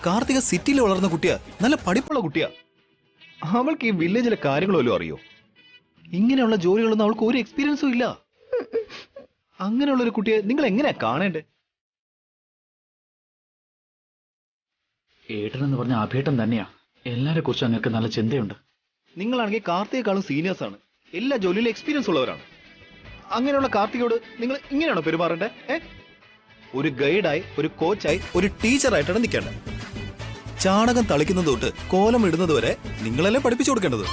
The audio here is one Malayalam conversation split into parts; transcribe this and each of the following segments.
കാർത്തിക സിറ്റിയിൽ വളർന്ന കുട്ടിയാ, നല്ല പഠിപ്പുള്ള കുട്ടിയാ. അവൾക്ക് ഈ വില്ലേജിലെ കാര്യങ്ങളല്ലോ അറിയോ? ഇങ്ങനെയുള്ള ജോലികളൊന്നും അവൾക്ക് ഒരു എക്സ്പീരിയൻസും ഇല്ല. അങ്ങനെയുള്ള ഒരു കുട്ടിയെ നിങ്ങൾ എങ്ങനെയാ കാണേണ്ടേ? ഏട്ടനെന്ന് പറഞ്ഞ അഭേട്ടൻ തന്നെയാ. എല്ലാരെ കുറിച്ച് അങ്ങക്ക് നല്ല ചിന്തയുണ്ട്. നിങ്ങളാണെങ്കിൽ കാർത്തികേക്കാളും സീനിയേഴ്സ് ആണ്, എല്ലാ ജോലിയിലും എക്സ്പീരിയൻസ് ഉള്ളവരാണ്. അങ്ങനെയുള്ള കാർത്തികയോട് നിങ്ങൾ ഇങ്ങനെയാണോ പെരുമാറേണ്ടേ? ഒരു ഗൈഡായി, ഒരു കോച്ചായി, ഒരു ടീച്ചറായിട്ടാണ് നിൽക്കേണ്ടത്. ചാണകം തളിക്കുന്നത് തൊട്ട് കോലം ഇടുന്നത് വരെ നിങ്ങളല്ലേ പഠിപ്പിച്ചു കൊടുക്കേണ്ടത്.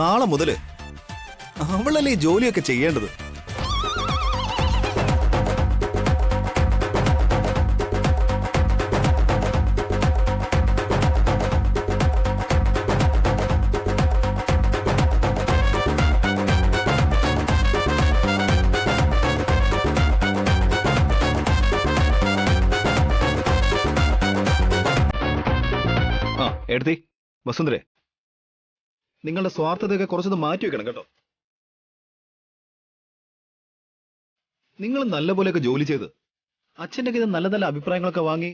നാളെ മുതല് അവളല്ലേ ഈ ജോലിയൊക്കെ ചെയ്യേണ്ടത്. എടുത്തി വസുന്ധരെ, നിങ്ങളുടെ സ്വാർത്ഥതയൊക്കെ കുറച്ചൊന്ന് മാറ്റി വെക്കണം കേട്ടോ. നിങ്ങൾ നല്ലപോലെയൊക്കെ ജോലി ചെയ്ത് അച്ഛൻ്റെ കയ്യിൽ നല്ല നല്ല അഭിപ്രായങ്ങളൊക്കെ വാങ്ങി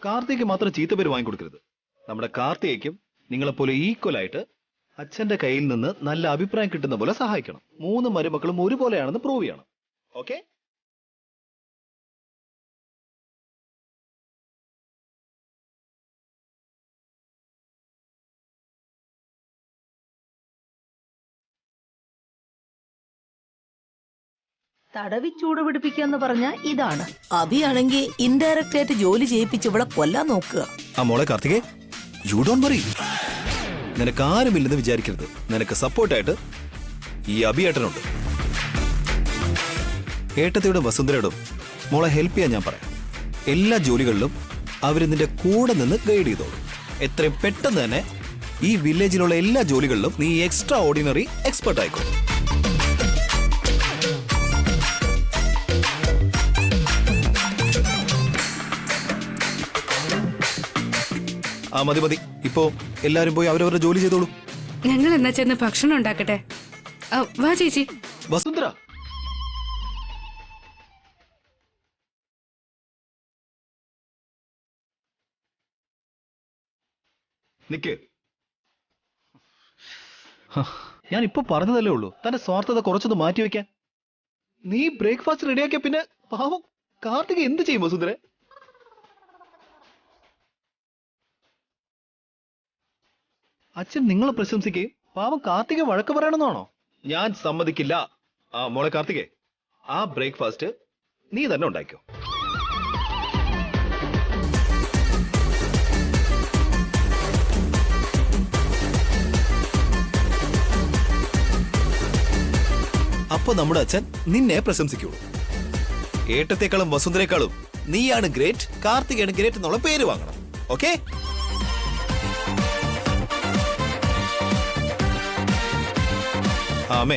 കാർത്തികയ്ക്ക് മാത്രം ചീത്തപ്പേര് വാങ്ങിക്കൊടുക്കരുത്. നമ്മുടെ കാർത്തികയ്ക്കും നിങ്ങളെപ്പോലെ ഈക്വലായിട്ട് അച്ഛന്റെ കയ്യിൽ നിന്ന് നല്ല അഭിപ്രായം കിട്ടുന്ന പോലെ സഹായിക്കണം. 3 മരുമക്കളും ഒരുപോലെയാണെന്ന് പ്രൂവ് ചെയ്യണം. ഓക്കെ? തടവി ചൂട് പിടിപ്പിക്കാന്ന് പറഞ്ഞ ഇതാണ്. അഭിയാണെങ്കിൽ ഇൻഡയറക്റ്റ് ആയിട്ട് ജോലി ചെയ്യിപ്പിച്ച് ഇവിടെ കൊല്ലാൻ നോക്കുക. ആ മോളെ കാർത്തികേ, യു ഡോണ്ട് വറി. നിനക്ക് ആരുമില്ലെന്ന് വിചാരിക്കരുത്. നിനക്ക് സപ്പോർട്ടായിട്ട് ഈ അഭിയേട്ടനുണ്ട്. ഏട്ടത്തിയോടും വസുന്ധരയോടും മോളെ ഹെൽപ്പ് ചെയ്യാൻ ഞാൻ പറയാം. എല്ലാ ജോലികളിലും അവർ നിന്റെ കൂടെ നിന്ന് ഗൈഡ് ചെയ്തോളും. എത്രയും പെട്ടെന്ന് തന്നെ ഈ വില്ലേജിലുള്ള എല്ലാ ജോലികളിലും നീ എക്സ്ട്രാ ഓർഡിനറി എക്സ്പെർട്ട് ആയിക്കോ. ആ മതി മതി, ഇപ്പോ എല്ലാരും പോയി അവരവരുടെ ജോലി ചെയ്തോളൂ. ഞങ്ങൾ എന്നാ ചെന്ന് ഭക്ഷണം ഉണ്ടാക്കട്ടെ. വാ ചേച്ചി. വസുന്ധര, നിക്ക്. ഞാൻ ഇപ്പൊ പറഞ്ഞതല്ലേ ഉള്ളൂ, തന്റെ സ്വാർത്ഥത കുറച്ചൊന്ന് മാറ്റി വെക്കാൻ. നീ ബ്രേക്ക്ഫാസ്റ്റ് റെഡിയാക്കിയ പിന്നെ പാവം കാർത്തിക എന്ത് ചെയ്യും വസുന്ധരെ? അച്ഛൻ നിങ്ങളെ പ്രശംസിക്കുകയും പാവം കാർത്തിക വഴക്ക് പറയണമെന്നാണോ? ഞാൻ സമ്മതിക്കില്ല. ആ മോളെ കാർത്തികേ, ആ ബ്രേക്ക്ഫാസ്റ്റ് നീ തന്നെ ഉണ്ടാക്കിയോ. അപ്പൊ നമ്മുടെ അച്ഛൻ നിന്നെ പ്രശംസിക്കുള്ളൂ. ഏട്ടത്തെക്കാളും വസുന്ധരേക്കാളും നീയാണ് ഗ്രേറ്റ്, കാർത്തികയാണ് ഗ്രേറ്റ് എന്നുള്ള പേര് വാങ്ങണം. ഓക്കെ? അമ്മേ,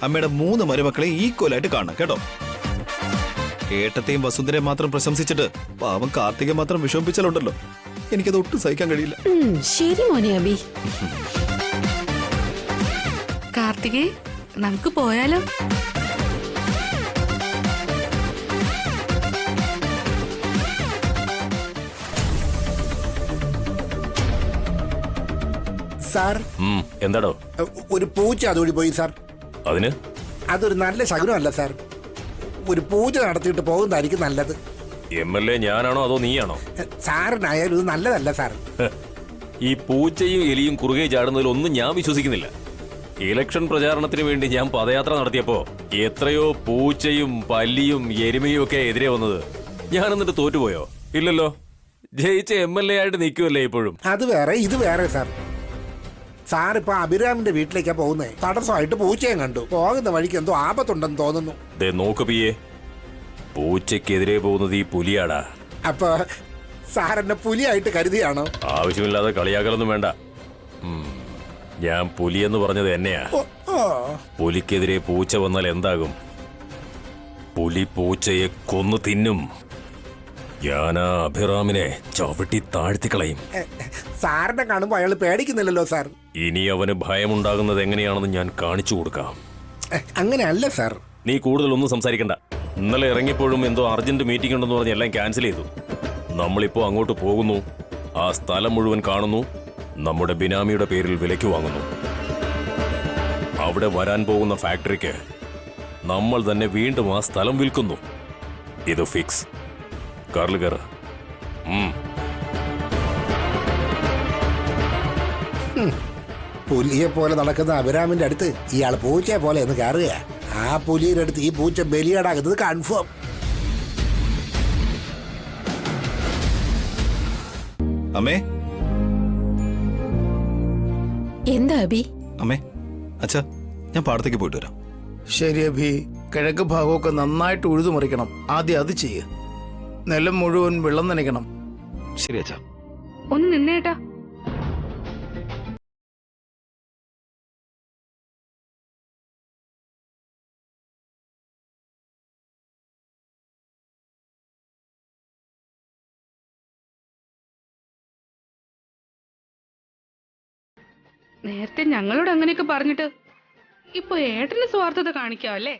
അമ്മയുടെ 3 മരുമക്കളെ ഈക്വലായിട്ട് കാണണം കേട്ടോ. ഏട്ടത്തെയും വസുന്ധരയും മാത്രം പ്രശംസിച്ചിട്ട് പാവം കാർത്തികെ മാത്രം വിഷമിപ്പിച്ചാലുണ്ടല്ലോ, എനിക്കത് ഒട്ടും സഹിക്കാൻ കഴിയില്ല. ശരി മോനെ അഭി. കാർത്തികേ, നമുക്ക് പോയാലോ? സാർ, എന്താടോ? ഒരു പൂച്ച അതോടി പോയി സാർ. അതിന്? അതൊരു നല്ല ശകുനമല്ല സാർ. ഒരു പൂജ നടത്തിയിട്ട് പോകുന്നതായിരിക്കും നല്ലത്. MLA ഞാനാണോ അതോ നീയാണോ? സാറിനായാലും ഇത് നല്ലതല്ല സാർ. ഈ പൂച്ചയും എലിയും കുറുകെ ചാടുന്നതിലൊന്നും ഞാൻ വിശ്വസിക്കുന്നില്ല. ഇലക്ഷൻ പ്രചാരണത്തിന് വേണ്ടി ഞാൻ പദയാത്ര നടത്തിയപ്പോ എത്രയോ പൂച്ചയും പല്ലിയും എരുമയും ഒക്കെ എതിരെ വന്നത്. ഞാൻ എന്നിട്ട് തോറ്റുപോയോ? ഇല്ലല്ലോ. ജയിച്ച MLA ആയിട്ട് നിൽക്കുമല്ലേ ഇപ്പോഴും. അത് വേറെ ഇത് വേറെ സാർ. സാർ ഇപ്പൊ അഭിരാമിന്റെ വീട്ടിലേക്കാ പോകുന്നേ. തടസ്സമായിട്ട് പൂച്ചയും കണ്ടു. പോകുന്ന വഴിക്ക് എന്തോ ആപത്തുണ്ടെന്ന് തോന്നുന്നു. നോക്ക് പിയെ, പൂച്ചയ്ക്കെതിരെ പോകുന്നത് ഈ പുലിയാടാ. അപ്പൊ സാർ എന്നെ പുലിയായിട്ട് കരുതിയാണോ? ആവശ്യമില്ലാതെ കളിയാക്കലൊന്നും വേണ്ട. ഞാൻ പുലിയെന്ന് പറഞ്ഞത് എന്നെയാ. പുലിക്കെതിരെ പൂച്ച വന്നാൽ എന്താകും? പുലി പൂച്ചയെ കൊന്നു തിന്നും. ഞാൻ ആ അഭിറാമിനെ ചവിട്ടി താഴ്ത്തിക്കളയും. സാറിനെ കാണുമ്പോ അയാൾ പേടിക്കുന്നില്ലല്ലോ സാർ. ഇനി അവന് ഭയമുണ്ടാകുന്നത് എങ്ങനെയാണെന്ന് ഞാൻ കാണിച്ചു കൊടുക്കാം. അങ്ങനെയല്ല സാർ. നീ കൂടുതലൊന്നും സംസാരിക്കണ്ട. ഇന്നലെ ഇറങ്ങിയപ്പോഴും എന്തോ അർജന്റ് മീറ്റിംഗ് ഉണ്ടെന്ന് പറഞ്ഞ് എല്ലാം ക്യാൻസൽ ചെയ്തു. നമ്മളിപ്പോ അങ്ങോട്ട് പോകുന്നു, ആ സ്ഥലം മുഴുവൻ കാണുന്നു, നമ്മുടെ ബിനാമിയുടെ പേരിൽ വിലയ്ക്ക് വാങ്ങുന്നു. അവിടെ വരാൻ പോകുന്ന ഫാക്ടറിക്ക് നമ്മൾ തന്നെ വീണ്ടും ആ സ്ഥലം വിൽക്കുന്നു. ഇത് ഫിക്സ്. കാറിൽ കയറ. പുലിയെ പോലെ നടക്കുന്ന അഭിരാമിന്റെ അടുത്ത് ഇയാൾ പൂച്ചയെ പോലെ എന്ന് കയറുക. ആ പുലിയുടെ അടുത്ത് ഈ പൂച്ച ബലിയാടാകുന്നത് കൺഫേം. അമ്മേ എന്താ അബി? അമ്മേ അച്ഛാ, ഞാൻ പാടത്തേക്ക് പോയിട്ട് വരാം. ശരി അഭി, കിഴക്ക് ഭാഗമൊക്കെ നന്നായിട്ട് ഉഴുതുമറിക്കണം. ആദ്യം അത് ചെയ്യ്. നിലം മുഴുവൻ വെള്ളം നനയ്ക്കണം. ശരി അച്ഛാ. ഒന്ന് നിന്നേട്ടാ. നേരത്തെ ഞങ്ങളോട് അങ്ങനെയൊക്കെ പറഞ്ഞിട്ട് ഇപ്പൊ ഏട്ടന് സ്വാർത്ഥത കാണിക്കാവല്ലേ?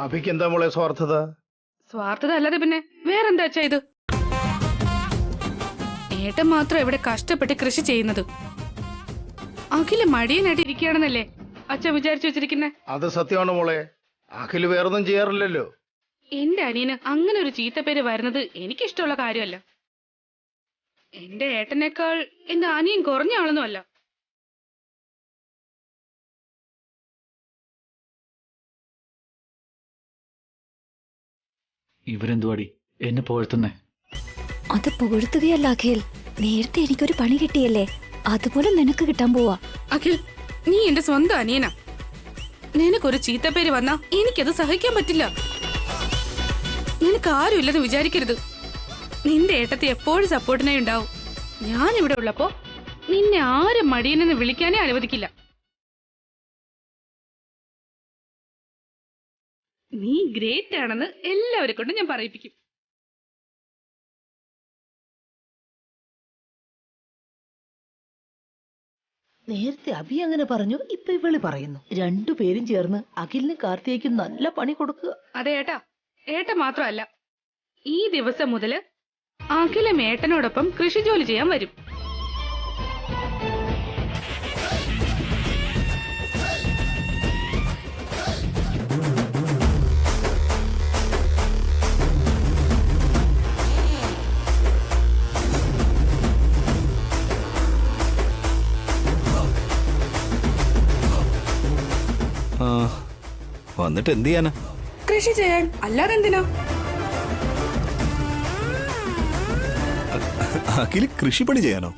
അഭിക്ക് എന്താ മോളെ സ്വാർത്ഥത? സ്വാർത്ഥത അല്ലാതെ പിന്നെ വേറെന്താ അച്ഛാ ഇത്? ഏട്ടൻ മാത്രം ഇവിടെ കഷ്ടപ്പെട്ട് കൃഷി ചെയ്യുന്നത്. അഖില് മടിയനായിട്ട് ഇരിക്കുകയാണെന്നല്ലേ അച്ഛൻ വിചാരിച്ചു വെച്ചിരിക്കുന്നെ? അത് സത്യമാണ് മോളെ. അഖില് വേറൊന്നും ചെയ്യാറില്ലല്ലോ. എന്റെ അനിയന് അങ്ങനെ ഒരു ചീത്തപ്പേര് വരുന്നത് എനിക്കിഷ്ടമുള്ള കാര്യമല്ല. എന്റെ ഏട്ടനേക്കാൾ എന്റെ അനിയൻ കുറഞ്ഞ ആളൊന്നുമല്ല. ഇവരെന്തുവാടി എന്നെ പുകഴ്ത്തുന്നേ? അത് പുകഴ്ത്തുകയല്ല അഖിൽ. നേരത്തെ എനിക്കൊരു പണി കിട്ടിയല്ലേ, അതുപോലെ നിനക്ക് കിട്ടാൻ പോവാ. അഖിൽ, നീ എന്റെ സ്വന്തം അനിയനാ. നിനക്കൊരു ചീത്തപ്പേര് വന്നാ എനിക്കത് സഹിക്കാൻ പറ്റില്ല. നിനക്ക് ആരുമില്ലെന്ന് വിചാരിക്കരുത്. നിന്റെ ഏട്ടത്തെ എപ്പോഴും സപ്പോർട്ടിനായി ഉണ്ടാവും. ഞാൻ ഇവിടെ ഉള്ളപ്പോ നിന്നെ ആരും മടിയനെന്ന് വിളിക്കാനേ അനുവദിക്കില്ല. നീ ഗ്രേറ്റ് ആണെന്ന് എല്ലാവരെ കൊണ്ടും ഞാൻ പറയിപ്പിക്കും. നേരത്തെ അഭി അങ്ങനെ പറഞ്ഞു, ഇപ്പൊ ഇവള് പറയുന്നു. രണ്ടുപേരും ചേർന്ന് അഖിലിനും കാർത്തികയ്ക്കും നല്ല പണി കൊടുക്കുക. അതെ ഏട്ടാ, ഏട്ടൻ മാത്രമല്ല, ഈ ദിവസം മുതല് അഖിലും ഏട്ടനോടൊപ്പം കൃഷി ജോലി ചെയ്യാൻ വരും. വന്നിട്ട് എന്ത് ചെയ്യാനാ? കൃഷി ചെയ്യാൻ, അല്ലാതെ എന്തിനാ? അഖില് കൃഷിപ്പണി ചെയ്യാനോ?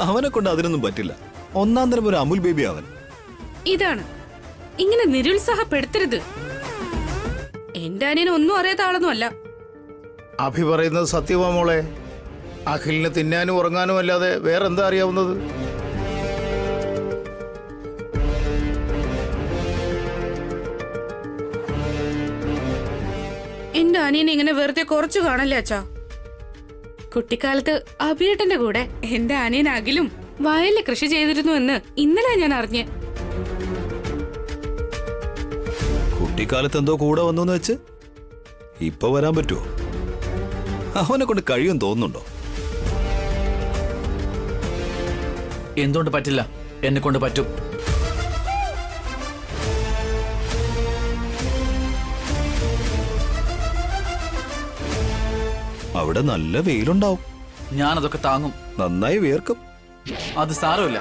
അവനെ കൊണ്ട് അതിനൊന്നും പറ്റില്ല. ഒന്നാം തരം ഒരു അമുൽ ബേബി അവൻ. ഇതാണ്, ഇങ്ങനെ നിരുത്സാഹപ്പെടുത്തരുത്. എന്റെ അനിയന് ഒന്നും അറിയാത്ത ആളൊന്നും അല്ല. അഭി പറയുന്നത് സത്യമാ മോളെ. അഖിലിന് തിന്നാനും ഉറങ്ങാനും അല്ലാതെ വേറെന്താ അറിയാവുന്നത്? എന്റെ അനിയനെ ഇങ്ങനെ വെറുതെ കുറച്ചു കാണല്ലേ അച്ഛാ. കുട്ടിക്കാലത്ത് അഭിയേട്ടന്റെ കൂടെ എന്റെ അനിയൻ അഖിലും വയലിൽ കൃഷി ചെയ്തിരുന്നു എന്ന് ഇന്നലെ ഞാൻ അറിഞ്ഞ്. കുട്ടിക്കാലത്ത് എന്തോ കൂടെ വന്നു വെച്ച് ഇപ്പൊ വരാൻ പറ്റുമോ? അവനെ കൊണ്ട് കഴിയും തോന്നുന്നുണ്ടോ? എന്തുകൊണ്ട് പറ്റില്ല? എന്നെ കൊണ്ട് പറ്റും. അവിടെ നല്ല വെയിലുണ്ടാവും. ഞാനതൊക്കെ താങ്ങും. നന്നായി വിയർക്കും. അത് സാരമില്ല.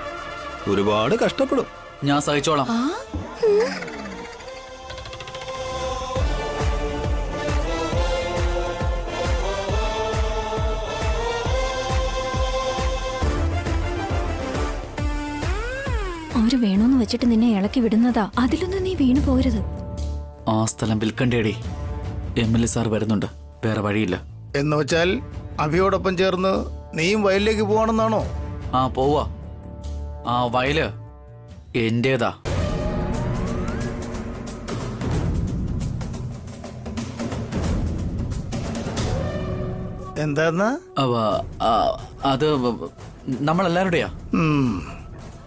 ഒരുപാട് കഷ്ടപ്പെടും. ഞാൻ സഹിച്ചോളാം. അവര് വേണോന്ന് വെച്ചിട്ട് നിന്നെ ഇളക്കി വിടുന്നതാ. അതിലൊന്നും നീ വീണു പോകരുത്. ആ സ്ഥലം വിൽക്കണ്ടേടി. MLA സാർ വരുന്നുണ്ട്. വേറെ വഴിയില്ല. എന്ന് വെച്ചാൽ അഭിയോടൊപ്പം ചേർന്ന് നീയും വയലിലേക്ക് പോവാണെന്നാണോ? ആ പോവാ. ആ വയല് എന്റേതാ. എന്താന്നാ? അത് നമ്മളെല്ലാവരുടെയാ.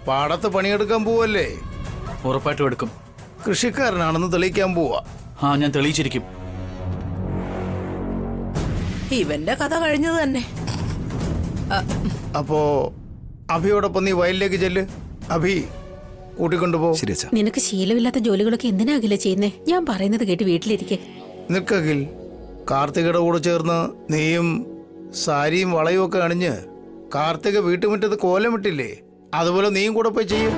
പാടത്ത് പണിയെടുക്കാൻ പോവല്ലേ? ഉറപ്പായിട്ടും എടുക്കും. കൃഷിക്കാരനാണെന്ന് തെളിയിക്കാൻ പോവാ. ആ, ഞാൻ തെളിയിച്ചിരിക്കും. ഇവന്റെ കഥ കഴിഞ്ഞത് തന്നെ. അപ്പോ അഭിയോടൊപ്പം നീ വയലിലേക്ക് ചെല്ല്. അഭി കൂട്ടിക്കൊണ്ടുപോ. ശരി അച്ഛാ. നിനക്ക് ശീലമില്ലാത്ത ജോലികളൊക്കെ എന്തിനാ അഖില ചെയ്യുന്നേ? ഞാൻ പറയുന്നത് കേട്ട് വീട്ടിലിരിക്കെ. നിൽക്കകിൽ കാർത്തികയുടെ കൂടെ ചേർന്ന് നീയും സാരിയും വളയും ഒക്കെ അണിഞ്ഞ് കാർത്തിക വീട്ടുമുറ്റത്ത് കോലമിട്ടില്ലേ, അതുപോലെ നീയും കൂടെ പോയി ചെയ്യും.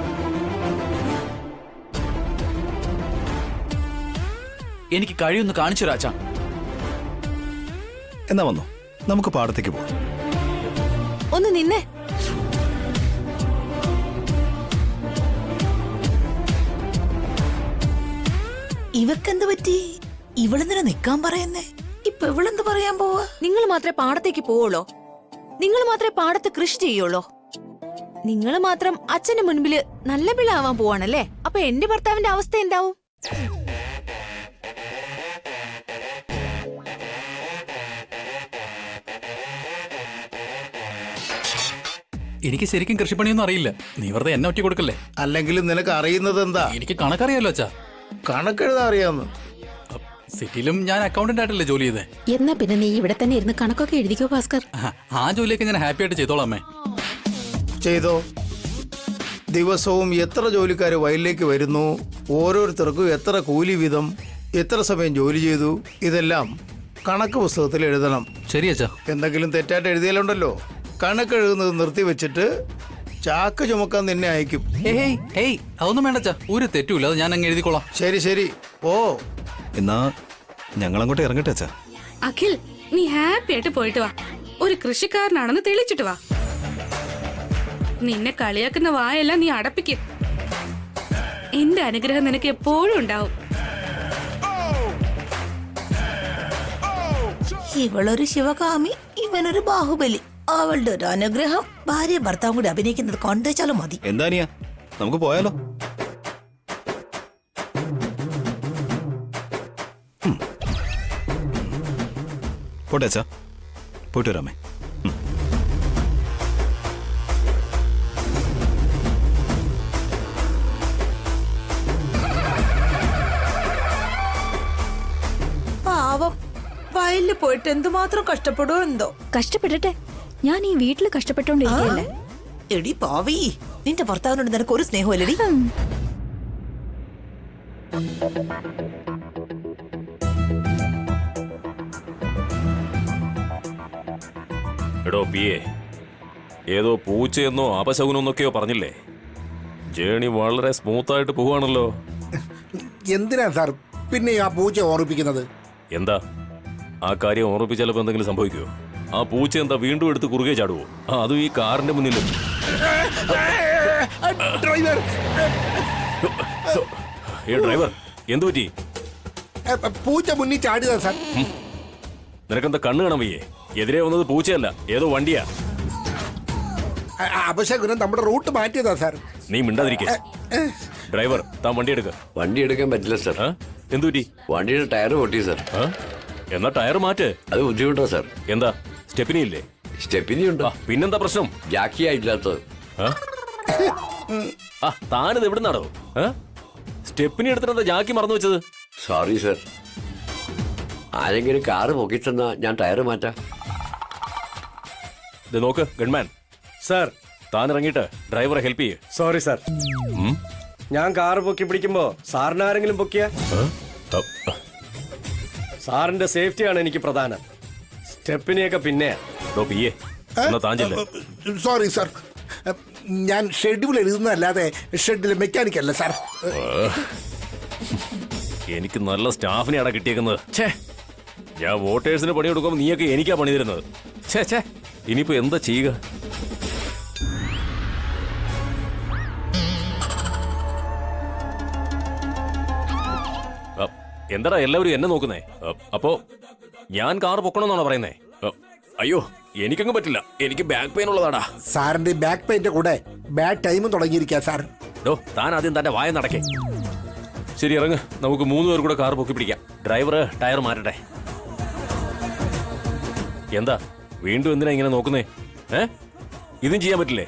എനിക്ക് കഴിയൊന്ന് കാണിച്ചു രാജ. എന്നാ വന്നോ, നമുക്ക് പാടത്തേക്ക് പോവാം. ഒന്ന് നിന്നെ. ഇവക്കെന്ത് പറ്റി? ഇവളെന്തിനാ നിക്കാൻ പറയുന്നേ? ഇപ്പൊ ഇവളെന്ത് പറയാൻ പോവാ? നിങ്ങൾ മാത്രമേ പാടത്തേക്ക് പോവുള്ളോ? നിങ്ങൾ മാത്രമേ പാടത്ത് കൃഷി ചെയ്യുള്ളോ? നിങ്ങൾ മാത്രം അച്ഛന്റെ മുൻപില് നല്ല പിള്ള ആവാൻ പോവാണല്ലേ? അപ്പൊ എന്റെ ഭർത്താവിന്റെ അവസ്ഥ എന്താവും? എനിക്ക് ശരിക്കും കൃഷിപ്പണിയൊന്നും അറിയില്ല. നീ വെറുതെ എന്നെ ഒറ്റ കൊടുക്കല്ലേ. അല്ലെങ്കിലും നിനക്ക് അറിയുന്നത് എന്താ? എനിക്ക് കണക്കറിയാലോ അച്ഛാ. കണക്കെഴുതാൻ അറിയാമെന്ന്. സിറ്റിയിലും ഞാൻ അക്കൗണ്ടന്റ് ആയിട്ടല്ലേ ജോലി ചെയ്തേ. എന്നാ പിന്നെ നീ ഇവിടെ തന്നെ ഇരുന്ന് കണക്കൊക്കെ എഴുതിക്കോ ഭാസ്കർ. ആ ജോലിയൊക്കെ ഞാൻ ഹാപ്പി ആയിട്ട് ചെയ്തോളാം അമ്മേ. ചെയ്തോ. ദിവസവും എത്ര ജോലിക്കാർ വയലിലേക്ക് വരുന്നു, ഓരോരുത്തർക്കും എത്ര കൂലി വീതം, എത്ര സമയം ജോലി ചെയ്തു, ഇതെല്ലാം കണക്ക് പുസ്തകത്തിൽ എഴുതണം. ശരി അച്ഛാ. എന്തെങ്കിലും തെറ്റായിട്ട് എഴുതിയാലുണ്ടല്ലോ, കണക്ക് എഴുതുന്നത് നിർത്തിവെച്ചിട്ട് ചാക്ക് ചുമക്കാൻ നിന്നെ അയക്കും. ഏയ് അതൊന്നും വേണ്ട അച്ഛാ, ഒരു തെറ്റുമില്ല. അത് ഞാൻ അങ്ങ് എഴുതിക്കോളാം. ശരി ശരി ഓ. എന്നാ ഞങ്ങളങ്ങോട്ട് ഇറങ്ങട്ടെ അച്ഛാ. അഖിൽ, നീ ഹാപ്പി ആയിട്ട് പോയിട്ട് വാ. ഒരു കൃഷിക്കാരനാണെന്ന് തെളിച്ചിട്ട് വാ. നിന്നെ കളിയാക്കുന്ന വായെല്ലാം നീ അടപ്പിക്ക്. എന്റെ അനുഗ്രഹം നിനക്ക് എപ്പോഴും ഉണ്ടാവും. ഇവളൊരു ശിവകാമി, ഇവനൊരു ബാഹുബലി. അവളുടെ ഒരു അനുഗ്രഹം ഭാര്യ ഭർത്താവും കൂടി അഭിനയിക്കുന്നത് കണ്ടുവച്ചാലും മതി. എന്താ നീയാ, നമുക്ക് പോയാലോ? പോട്ടെ അച്ഛാ, പോയിട്ട് വരാമേ. പാവം വയലിൽ പോയിട്ട് എന്തുമാത്രം കഷ്ടപ്പെടുവോ എന്തോ. കഷ്ടപ്പെടട്ടെ, ഞാൻ ഈ വീട്ടിൽ കഷ്ടപ്പെട്ടോണ്ടിരിക്കല്ലേ. എടി പാവി, നിന്റെ ഭർത്താവിനോട് നിനക്ക് ഒരു സ്നേഹമല്ലടി. എടോ പിയെ, ഏതോ പൂച്ചയെന്നോ അപശകുനെന്നൊക്കെയോ പറഞ്ഞില്ലേ? ജേണി വളരെ സ്മൂത്തായിട്ട് പോവാണല്ലോ. എന്തിനാ സാർ പിന്നെ ആ പൂച്ച ഓർമ്മിപ്പിക്കുന്നത്? എന്താ ആ കാര്യം ഓർമ്മിപ്പിച്ചാലപ്പോ എന്തെങ്കിലും സംഭവിക്കുമോ? ആ പൂച്ച എന്താ വീണ്ടും എടുത്ത് കുറുകെ ചാടുവോ? അതും ഈ കാറിന്റെ മുന്നിലും. ഡ്രൈവർ, ഡ്രൈവർ എന്തു പറ്റി? പൂച്ച മുന്നിൽ ചാടിയതാ സാർ. നിനക്കെന്താ കണ്ണ് കാണാൻ വയ്യേ? എതിരെ വന്നത് പൂച്ചയല്ല, ഏതോ വണ്ടിയാ. അപശകുനം നമ്മുടെ റൂട്ട് മാറ്റിയതാ സാർ. നീ മിണ്ടാതിരിക്കേ. ഡ്രൈവർ, താൻ വണ്ടി എടുക്ക. വണ്ടി എടുക്കാൻ പറ്റില്ല സാർ. എന്തു പറ്റി? വണ്ടിയുടെ ടയർ പൊട്ടി സാർ. എന്നാ ടയർ മാറ്റ്. അത് ബുദ്ധിമുട്ടാ സാർ. എന്താ സ്റ്റെപ്പിനി ഇല്ലേ? സ്റ്റെപ്പിനി ഉണ്ടോ? പിന്നെന്താ പ്രശ്നം? ജാക്കിയാ ഇല്ലാത്തത്. താനിത് എവിടെ നടോ? സ്റ്റെപ്പിനി എടുത്തിട്ട് ജാക്കി മറന്നു വെച്ചത്? Sorry sir. ആരെങ്കിലും കാറ് പൊക്കിത്തന്നാ ഞാൻ ടയർ മാറ്റാം. ഇത് നോക്ക് ഗൺമാൻ. സാർ, താൻ ഇറങ്ങിയിട്ട് ഡ്രൈവറെ ഹെൽപ്പ് ചെയ്യേ. Sorry sir. ഞാൻ കാറ് പൊക്കി പിടിക്കുമ്പോ സാറിന് ആരെങ്കിലും പൊക്കിയ? സാറിന്റെ സേഫ്റ്റിയാണ് എനിക്ക് പ്രധാനം. സ്റ്റെപ്പിനെയൊക്കെ പിന്നെ. സോറി സാർ, ഞാൻ ഷെഡ്യൂൾ എഴുതുന്നതല്ലാതെ ഷെഡിലെ മെക്കാനിക് അല്ല സാർ. എനിക്ക് നല്ല സ്റ്റാഫിനെ അവിടെ കിട്ടിയേക്കുന്നത്. ഞാൻ വോട്ടേഴ്സിന് പണി കൊടുക്കുമ്പോൾ നീയൊക്കെ എനിക്കാ പണി തരുന്നത്. ഇനിയിപ്പോ എന്താ ചെയ്യുക? എന്താടാ എല്ലാവരും എന്നെ നോക്കുന്നേ? അപ്പോ ഞാൻ കാർ പൊക്കണമെന്നാണോ പറയുന്നേ? അയ്യോ, എനിക്കങ്ങ് പറ്റില്ല. എനിക്ക് ബാക്ക് പെയിൻ ഉള്ളതാടാ. സാറിന്റെ ബാക്ക് പെയിന്റെ കൂടെ ബാഡ് ടൈമും തുടങ്ങിയിരിക്കാ സാർ. താൻ ആദ്യം തന്റെ വായ നടക്കേ. ശരി, ഇറങ്ങ്. നമുക്ക് 3 പേർ കൂടെ കാർ പൊക്കി പിടിക്കാം. ഡ്രൈവർ ടയർ മാറ്റട്ടെ. എന്താ വീണ്ടും എന്തിനാ ഇങ്ങനെ നോക്കുന്നേ? ഇതും ചെയ്യാൻ പറ്റില്ലേ?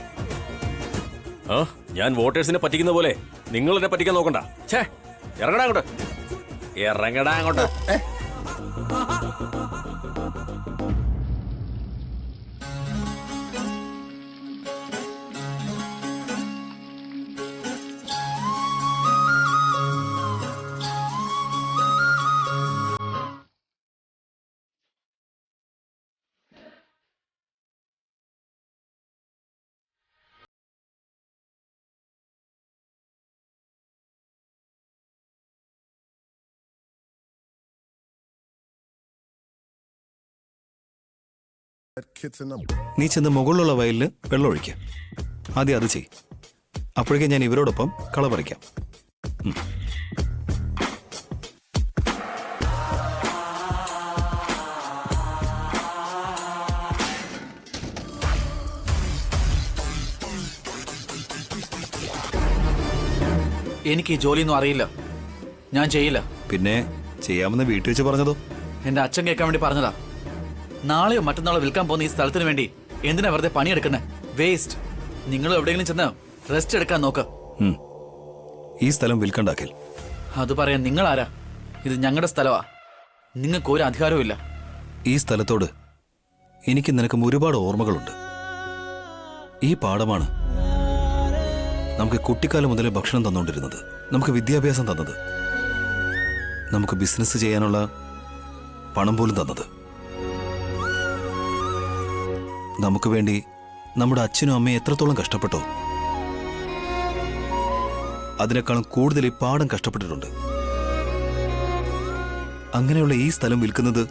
ഞാൻ വോട്ടേഴ്സിനെ പറ്റിക്കുന്ന പോലെ നിങ്ങൾ എന്നെ പറ്റിക്കാൻ നോക്കണ്ട. ഛേ, ഇറങ്ങടാ അങ്ങോട്ട്, ഇറങ്ങടാ അങ്ങോട്ട്. നീ ചെന്ന് മുകളിലുള്ള വയലില് വെള്ളം ഒഴിക്കുക. ആദ്യം അത് ചെയ്. അപ്പോഴേക്കും ഞാൻ ഇവരോടൊപ്പം കള പറിക്കാം. എനിക്ക് ഈ ജോലിയൊന്നും അറിയില്ല, ഞാൻ ചെയ്യില്ല. പിന്നെ ചെയ്യാമെന്ന് വീട്ടിൽ വെച്ച് പറഞ്ഞതോ? എന്റെ അച്ഛൻ കേൾക്കാൻ വേണ്ടി പറഞ്ഞതാ. നാളെയോ മറ്റന്നാളോ വിൽക്കാൻ പോകുന്ന ഈ സ്ഥലത്തിന് വേണ്ടി എന്തിനാ വെറുതെ പണിയെടുക്കുന്നേ? വേസ്റ്റ്. നിങ്ങൾ എവിടെയെങ്കിലും ചെന്ന് റെസ്റ്റ് എടുക്കാൻ നോക്ക്. ഈ സ്ഥലം വിൽക്കണ്ടാക്കൽ. അത് പറയാൻ നിങ്ങൾ ആരാ? ഇത് ഞങ്ങളുടെ സ്ഥലമാ. നിങ്ങൾക്ക് ഒരു അധികാരവും ഇല്ല. ഈ സ്ഥലത്തോട് എനിക്ക് നിനക്കും ഒരുപാട് ഓർമ്മകളുണ്ട്. ഈ പാടമാണ് നമുക്ക് കുട്ടിക്കാലം മുതലേ ഭക്ഷണം തന്നുകൊണ്ടിരുന്നത്, നമുക്ക് വിദ്യാഭ്യാസം തന്നത്, നമുക്ക് ബിസിനസ് ചെയ്യാനുള്ള പണം പോലും തന്നത്. നമുക്ക് വേണ്ടി നമ്മുടെ അച്ഛനും അമ്മയും എത്രത്തോളം കഷ്ടപ്പെട്ടോ അതിനേക്കാളും കൂടുതൽ ഈ പാടം കഷ്ടപ്പെട്ടിട്ടുണ്ട്. അങ്ങനെയുള്ള ഈ സ്ഥലം വിൽക്കുന്നത്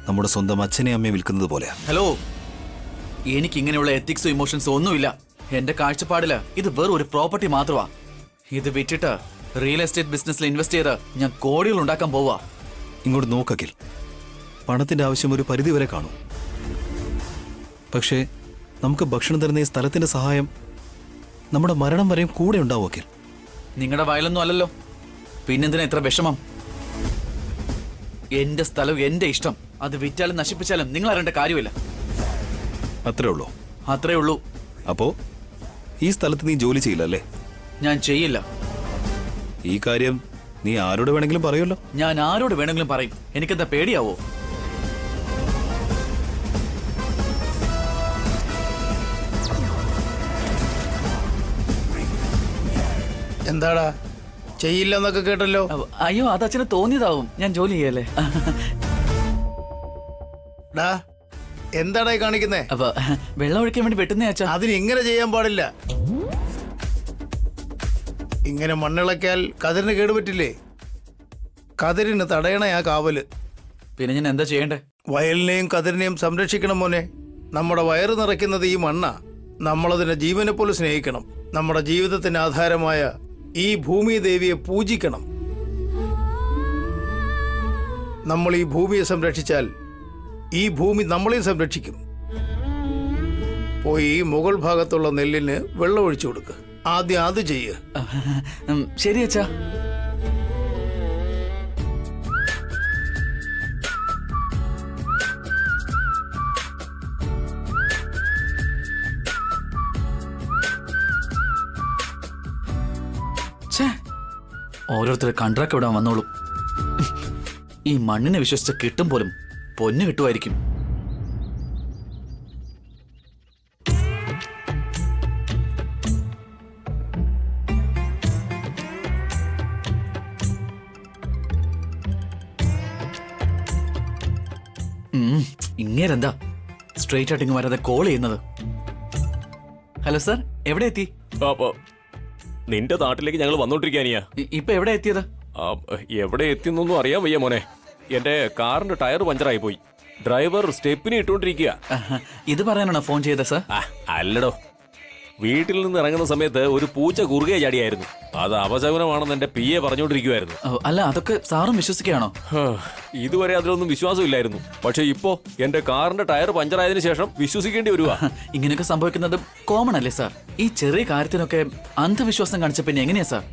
നമ്മുടെ സ്വന്തം അച്ഛനെ അമ്മയെ വിൽക്കുന്നത് പോലെയാ. ഹലോ, എനിക്ക് ഇങ്ങനെയുള്ള എത്തിക്സോ ഇമോഷൻസോ ഒന്നുമില്ല. എന്റെ കാഴ്ചപ്പാടില് ഇത് വെറും ഒരു പ്രോപ്പർട്ടി മാത്രമാ. ഇത് വിറ്റിട്ട് റിയൽ എസ്റ്റേറ്റ് ബിസിനസ്സിൽ ഇൻവെസ്റ്റ് ചെയ്ത് ഞാൻ കോടികൾ ഉണ്ടാക്കാൻ പോവാ. ഇങ്ങോട്ട് നോക്കക്കിൽ, പണത്തിന്റെ ആവശ്യം ഒരു പരിധി വരെ കാണും. പക്ഷേ നമുക്ക് ഭക്ഷണം തരുന്ന ഈ സ്ഥലത്തിന്റെ സഹായം നമ്മുടെ മരണം വരെയും കൂടെ ഉണ്ടാവുമൊക്കെ. നിങ്ങളുടെ വയലൊന്നും അല്ലല്ലോ, പിന്നെന്തിനാ ഇത്ര വിഷമം? എന്റെ സ്ഥലം എന്റെ ഇഷ്ടം. അത് വിറ്റാലും നശിപ്പിച്ചാലും നിങ്ങൾ അറിയേണ്ട കാര്യമില്ല. അത്രേ ഉള്ളൂ? അത്രേ ഉള്ളൂ. അപ്പോ ഈ സ്ഥലത്ത് നീ ജോലി ചെയ്യില്ല അല്ലേ? ഞാൻ ചെയ്യില്ല. ഈ കാര്യം നീ ആരോട് വേണമെങ്കിലും പറയുമല്ലോ. ഞാൻ ആരോട് വേണമെങ്കിലും പറയും. എനിക്കെന്താ പേടിയാവോ? എന്താടാ ചെയ്യില്ലെന്നൊക്കെ കേട്ടല്ലോ. അയ്യോ, അത് അച്ഛന് തോന്നിയതാവും. ഞാൻ ജോലി ചെയ്യല്ലേ. ഡാ, എന്താടാ ഈ കാണിക്കുന്നേ? അപ്പൊ വെള്ളം ഒഴിക്കാൻ വേണ്ടി വെട്ടുന്നേ അച്ഛാ. അതിന് ഇങ്ങനെ ചെയ്യാൻ പാടില്ല. ഇങ്ങനെ മണ്ണിളക്കിയാൽ കതിരിന് കേടുപറ്റില്ലേ? കതിരിന് തടയണേ ആ കാവല്. പിന്നെ ഞാൻ എന്താ ചെയ്യണ്ടേ? വയലിനെയും കതിരിനെയും സംരക്ഷിക്കണം മോനെ. നമ്മുടെ വയറ് നിറയ്ക്കുന്നത് ഈ മണ്ണ. നമ്മളതിനെ ജീവനെ പോലെ സ്നേഹിക്കണം. നമ്മുടെ ജീവിതത്തിന് ആധാരമായ ഈ ഭൂമി ദേവിയെ പൂജിക്കണം. നമ്മൾ ഈ ഭൂമിയെ സംരക്ഷിച്ചാൽ ഈ ഭൂമി നമ്മളെയും സംരക്ഷിക്കും. പോയി മുകൾ ഭാഗത്തുള്ള നെല്ലിന് വെള്ളം ഒഴിച്ചു കൊടുക്കുക. ആദ്യം അത് ചെയ്യ്. ശരി അച്ഛാ. ഓരോരുത്തരെ കണ്ട്രാക്ട് വിടാൻ വന്നോളൂ. ഈ മണ്ണിനെ വിശ്വസിച്ച് കിട്ടും പോലും പൊന്നു കിട്ടുമായിരിക്കും. ഇങ്ങേരെന്താ സ്ട്രെയിറ്റ് ആയിട്ട് ഇങ്ങ് വരാതെ കോൾ ചെയ്യുന്നത്? ഹലോ സാർ, എവിടെ എത്തി? നിന്റെ നാട്ടിലേക്ക് ഞങ്ങൾ വന്നോണ്ടിരിക്കാനിയാ. ഇപ്പൊ എവിടെ എത്തിയത്? എവിടെ എത്തിയെന്നൊന്നും അറിയാൻ വയ്യ മോനെ. എന്റെ കാറിന്റെ ടയർ പഞ്ചറായി പോയി. ഡ്രൈവർ സ്റ്റെപ്പിന് ഇട്ടുകൊണ്ടിരിക്കുക. ഇത് പറയാനാണോ ഫോൺ ചെയ്തത് സാർ? അല്ലടോ, വീട്ടിൽ നിന്ന് ഇറങ്ങുന്ന സമയത്ത് ഒരു പൂച്ച കുറുകെ ചാടിയായിരുന്നു. അത് അപശകുനമാണെന്ന് എന്റെ PA പറഞ്ഞുകൊണ്ടിരിക്കുവായിരുന്നു. അല്ല, അതൊക്കെ സാറും വിശ്വസിക്കുകയാണോ? ഇതുവരെ അതിലൊന്നും വിശ്വാസമില്ലായിരുന്നു. പക്ഷെ ഇപ്പോ എന്റെ കാറിന്റെ ടയർ പഞ്ചറായതിനു ശേഷം വിശ്വസിക്കേണ്ടി വരുവാ. ഇങ്ങനെയൊക്കെ സംഭവിക്കുന്നത് കോമൺ അല്ലേ സാർ? ഈ ചെറിയ കാര്യത്തിനൊക്കെ അന്ധവിശ്വാസം കാണിച്ച പിന്നെ എങ്ങനെയാ സാർ?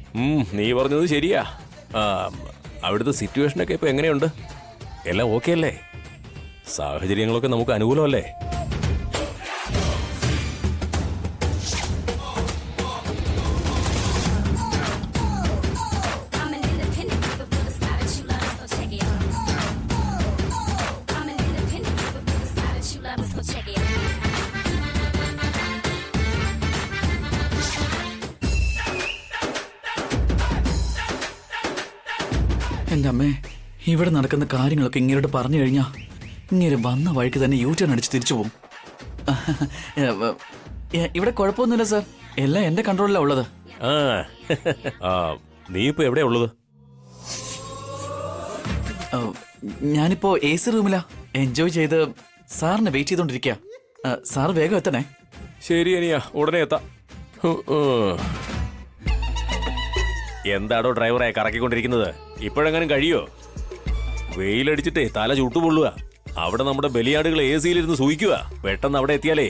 നീ പറഞ്ഞത് ശരിയാ. അവിടുത്തെ സിറ്റുവേഷനൊക്കെ ഇപ്പൊ എങ്ങനെയുണ്ട്? എല്ലാം ഓക്കെ അല്ലേ? സാഹചര്യങ്ങളൊക്കെ നമുക്ക് അനുകൂലമല്ലേ? എന്റെ അമ്മേ, ഇവിടെ നടക്കുന്ന കാര്യങ്ങളൊക്കെ ഇങ്ങോട്ട് പറഞ്ഞു കഴിഞ്ഞാ ഇങ്ങനെ വന്ന വഴിക്ക് തന്നെ യൂ ടേൺ അടിച്ച് തിരിച്ചു പോകും. ഇവിടെ കുഴപ്പമൊന്നുമില്ല സാർ, എല്ലാം എന്റെ കൺട്രോളിലാണ് ഉള്ളത്. നീ ഇപ്പൊ എവിടെയാ ഉള്ളത്? ഞാനിപ്പോ AC റൂമിലാ എൻജോയ് ചെയ്ത് സാറിനെ വെയിറ്റ് ചെയ്തോണ്ടിരിക്കുക. സാർ വേഗം എത്തണേ. ശരി അനിയാ, ഉടനെ എത്താം. എന്താടോ ഡ്രൈവറെ കറക്കിക്കൊണ്ടിരിക്കുന്നത്? ഇപ്പോഴെങ്ങാനും കഴിയോ? വെയിലടിച്ചിട്ടേ തല ചുട്ടുപൊള്ളുക. അവിടെ നമ്മുടെ ബലിയാടുകൾ AC-യിലിരുന്ന് സൂഹിക്കുക. പെട്ടെന്ന് അവിടെ എത്തിയാലേ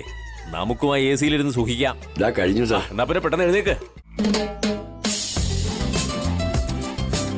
നമുക്കും ആ AC-യിലിരുന്ന് സൂഹിക്കാം. കഴിഞ്ഞു സാർ. എന്നാ പിന്നെ പെട്ടെന്ന് എഴുന്നേക്ക്.